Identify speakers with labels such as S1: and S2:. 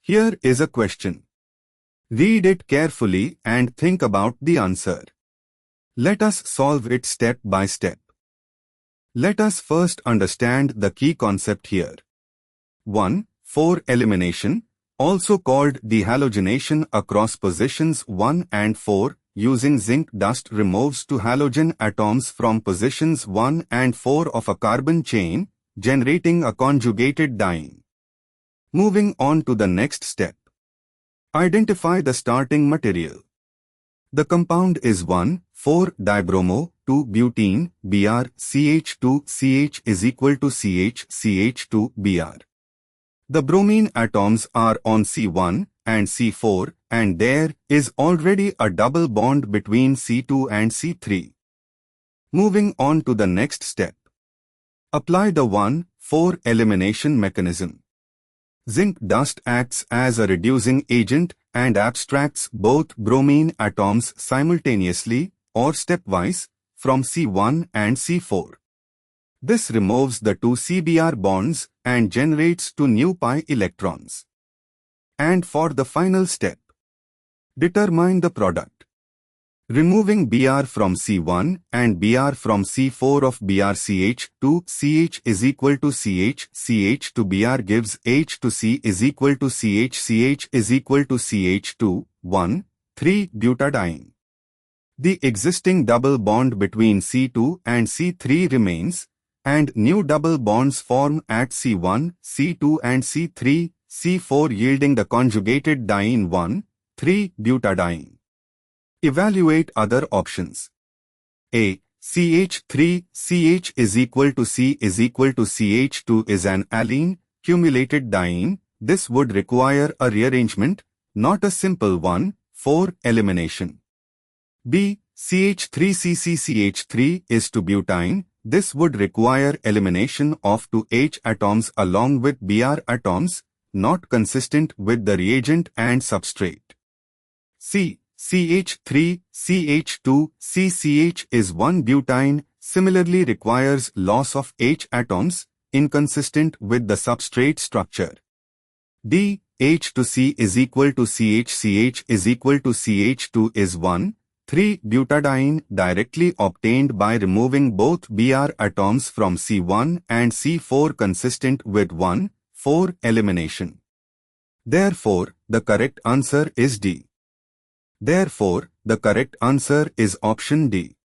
S1: Here is a question. Read it carefully and think about the answer. Let us solve it step by step. Let us first understand the key concept here. 1. 4-elimination, also called dehalogenation across positions 1 and 4, using zinc dust removes 2 halogen atoms from positions 1 and 4 of a carbon chain, generating a conjugated diene. Moving on to the next step. Identify the starting material. The compound is 1,4-dibromo-2-butene, Br, CH2CH is equal to CH, CH2Br. The bromine atoms are on C1 and C4, and there is already a double bond between C2 and C3. Moving on to the next step. Apply the 1,4-elimination mechanism. Zinc dust acts as a reducing agent and abstracts both bromine atoms simultaneously or stepwise from C1 and C4. This removes the 2 CBr bonds and generates 2 new pi electrons. And for the final step, determine the product. Removing Br from C1 and Br from C4 of BrCH2, CH is equal to CH, CH to Br gives H to C is equal to CH, CH is equal to CH2, 1, 3-butadiene. The existing double bond between C2 and C3 remains, and new double bonds form at C1, C2 and C3, C4 yielding the conjugated diene 1, 3-butadiene. Evaluate other options. A. CH3, CH is equal to C is equal to CH2 is an alene, cumulated diene. This would require a rearrangement, not a simple 1,4-elimination. B. CH3CCCH3 is to butane. This would require elimination of 2 H atoms along with Br atoms, not consistent with the reagent and substrate. C. CH3, CH2, CCH is 1-butane, similarly requires loss of H atoms, inconsistent with the substrate structure. D. H to C is equal to CH, CH is equal to CH2 is 1, 3-butadiene directly obtained by removing both Br atoms from C1 and C4 consistent with 1,4-elimination. Therefore, the correct answer is D. Therefore, the correct answer is option D.